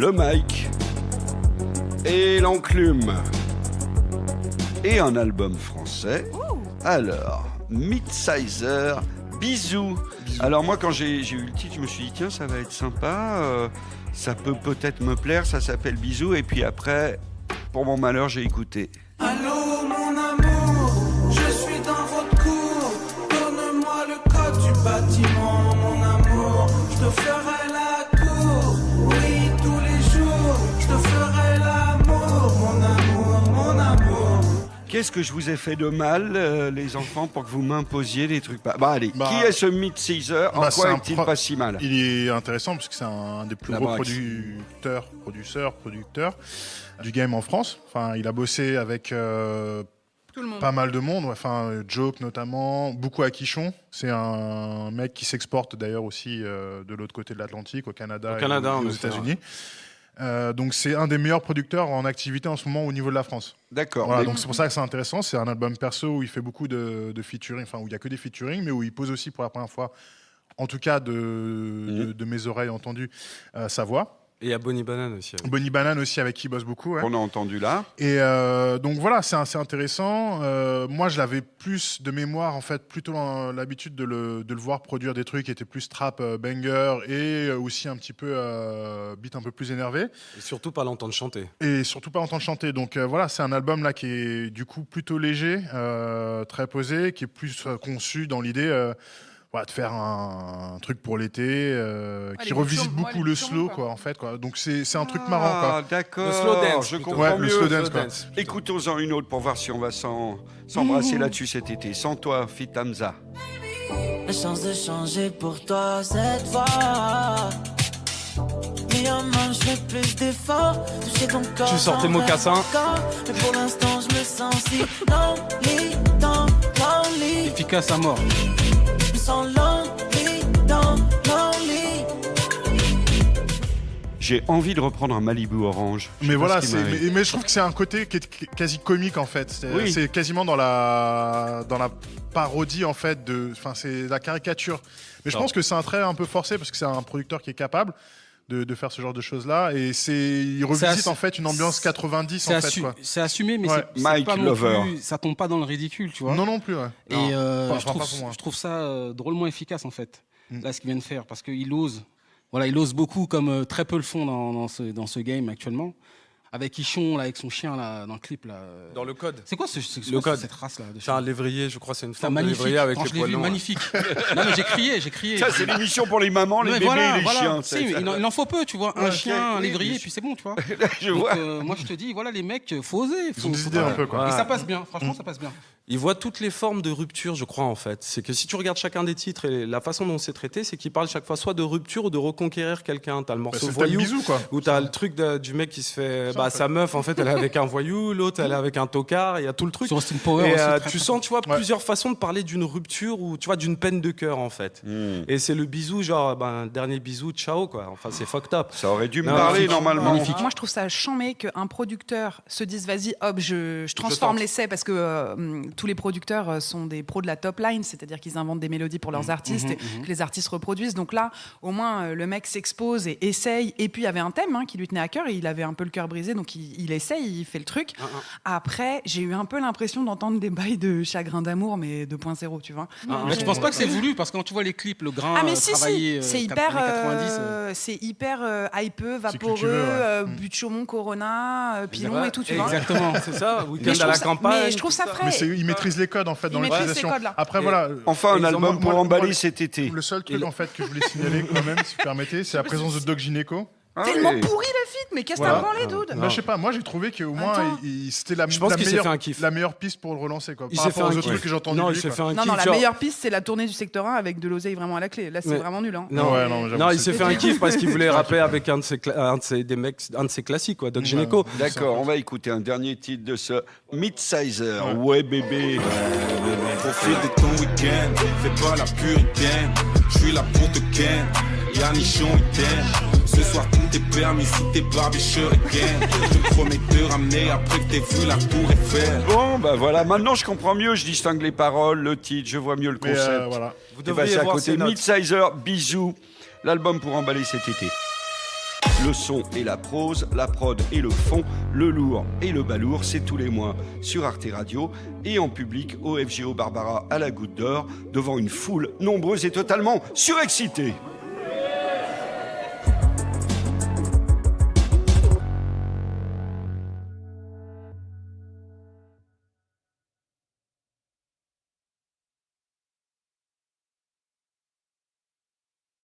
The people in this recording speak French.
le mic et l'enclume et un album français. Alors, Midsizer, Bisous. Alors moi, quand j'ai eu le titre, je me suis dit tiens, ça va être sympa, ça peut peut-être me plaire, ça s'appelle Bisous. Et puis après, pour mon malheur, j'ai écouté. Allô mon amour, je suis dans votre cour. Donne-moi le code du bâtiment, mon amour. Je te ferai la cour, oui tous les jours. Je te ferai l'amour, mon amour, mon amour. Qu'est-ce que je vous ai fait de mal, les enfants, pour que vous m'imposiez des trucs pas... Bah allez, qui est ce Midsizer? En quoi est-il pas si mal? Il est intéressant parce que c'est un des plus gros producteurs du game en France. Enfin, il a bossé avec Tout le monde. pas mal de monde. Enfin, Joke notamment, beaucoup à Quichon. C'est un mec qui s'exporte d'ailleurs aussi de l'autre côté de l'Atlantique, au Canada et aux États-Unis. Donc c'est un des meilleurs producteurs en activité en ce moment au niveau de la France. D'accord. Voilà, donc c'est pour ça que c'est intéressant. C'est un album perso où il fait beaucoup de featuring, enfin où il n'y a que des featuring, mais où il pose aussi pour la première fois, en tout cas de mes oreilles entendues, sa voix. Et il y a Bonnie Banane aussi. Bonnie Banane aussi avec qui il bosse beaucoup. Ouais. On a entendu là. Et donc voilà, c'est assez intéressant. Moi, je l'avais plus de mémoire, en fait, plutôt l'habitude de le voir produire des trucs qui étaient plus trap, banger et aussi un petit peu beat un peu plus énervé. Et surtout pas l'entendre chanter. Et surtout pas entendre chanter. Donc voilà, c'est un album là qui est du coup plutôt léger, très posé, qui est plus conçu dans l'idée de faire un truc pour l'été, qui revisite beaucoup le slow, quoi, en fait. Quoi. Donc c'est un truc marrant. Quoi. Ah, d'accord. Le slow dance, je plutôt. comprends Ouais, mieux. le slow dance, quoi. Écoutons-en une autre pour voir si on va s'embrasser là-dessus cet été. Sans toi, Fit Hamza. La chance de changer pour toi cette fois. Mais en main, je fais plus d'efforts. Toucher ton corps. Tu sors tes sans mocassins. faire encore. Mais pour l'instant, je me sens si lonely dans lonely. Efficace à mort. Je me sens lonely dans lonely. J'ai envie de reprendre un Malibu orange. Je sais Mais pas voilà, ce qui m'arrive. mais je trouve que c'est un côté qui est quasi comique en fait. Oui. C'est quasiment dans la parodie en fait enfin c'est la caricature. Mais je pense que c'est un trait un peu forcé parce que c'est un producteur qui est capable de faire ce genre de choses là et il revisite en fait une ambiance 90 en fait quoi. C'est assumé, mais Ouais. c'est Mike pas non Lover. plus, ça tombe pas dans le ridicule, tu vois. Non plus ouais. Et Pas je, pour moi. trouve ça drôlement efficace en fait, là ce qu'il vient de faire, parce qu'il ose. Voilà, il ose beaucoup, comme très peu le font dans ce game actuellement. Avec Ichon, là, avec son chien là, dans le clip. Là. Dans le code. C'est quoi, Le code. cette race-là de C'est un lévrier, je crois, c'est une C'est forme de magnifique. lévrier avec Quand les je l'ai poils vu, longs. magnifique. Non, mais j'ai crié. Ça, c'est l'émission pour les mamans, les Mais bébés voilà, et les voilà. chiens. Si, mais il en faut peu, tu vois. Un chien, un lévrier, puis c'est bon, tu vois. Je Donc, vois. moi, je te dis, voilà, les mecs, faut oser. Ils ont des idées un peu quoi. Et ça passe bien, franchement, ça passe bien. Il voit toutes les formes de rupture, je crois, en fait. C'est que si tu regardes chacun des titres et la façon dont c'est traité, c'est qu'il parle chaque fois soit de rupture ou de reconquérir quelqu'un. T'as le morceau C'est le voyou, bisou quoi. où t'as le truc du mec qui se fait... Ça, en fait. Sa meuf, en fait, elle est avec un voyou, l'autre, elle est avec un tocard, il y a tout le truc. Sur Austin Power Et aussi. tu sens, tu vois, plusieurs façons de parler d'une rupture ou, tu vois, d'une peine de cœur, en fait. Et c'est le bisou, genre, dernier bisou, ciao, quoi. Enfin, c'est fucked up. Ça aurait dû me Non, parler magnifique. normalement. Magnifique. Moi, je trouve ça chambé qu'un producteur se dise vas-y, hop, je transforme tente. l'essai parce que tous les producteurs sont des pros de la top line, c'est-à-dire qu'ils inventent des mélodies pour leurs artistes et que les artistes reproduisent. Donc là, au moins, le mec s'expose et essaye. Et puis, il y avait un thème qui lui tenait à cœur et il avait un peu le cœur brisé, donc il essaye, il fait le truc. Après, j'ai eu un peu l'impression d'entendre des bails de chagrin d'amour, mais 2.0, tu vois. Mais tu penses pas que c'est voulu, parce que quand tu vois les clips, le grain Ah mais si, travaillé, c'est années hyper, 90, c'est hyper hypeux, C'est vaporeux, cultureux, but de Chaumont, Corona, Pilon et tout, tu vois. Exactement, c'est ça. Mais Week-end je à la trouve ça- campagne. mais je trouve ça tout frais. Mais il maîtrise les codes en fait dans Il maîtrise l'utilisation. ces codes-là. Après Et- voilà. Enfin, un Ils ont- album pour moi, emballer cet été. Le seul truc en fait que je voulais signaler quand même, si vous permettez, c'est la présence de Doc Gynéco. Ah Tellement oui. pourri le feat, mais qu'est-ce que Voilà. t'as branlé, dude? Bah, je sais pas, moi j'ai trouvé qu'au moins Attends. c'était la, Je pense la qu'il s'est meilleure, fait un kiff. la meilleure piste pour le relancer quoi. Il Par s'est rapport fait aux un autres kiff. trucs que j'ai entendus. Non, de il lui, s'est quoi. fait un Non, kiff. non, la genre- meilleure piste, c'est la tournée du secteur 1 avec de l'oseille vraiment à la clé. Là, c'est Ouais. vraiment nul. Non, Ouais, non, j'avoue, non, il c'est- s'est fait un kiff parce qu'il voulait rapper avec un de ses classiques, quoi, Doc Gynéco. D'accord, on va écouter un dernier titre de ce Midsizer. Ouais, bébé. Profite de ton week-end, fais pas la puritaine. Je suis là pour te ken, y'a nichon et terre. Ce soir tout est permis si t'es barbicheur again. Je te promets de te ramener après que t'aies vu la tour Eiffel. Bon, bah voilà, maintenant je comprends mieux, je distingue les paroles, le titre, je vois mieux le Mais concept. voilà. Vous Et bah, devriez c'est à voir côté ces notes. Midsizer, Bisous, l'album pour emballer cet été. Le son et la prose, la prod et le fond, le lourd et le balourd, c'est tous les mois sur Arte Radio et en public au FGO Barbara à la Goutte d'Or devant une foule nombreuse et totalement surexcitée.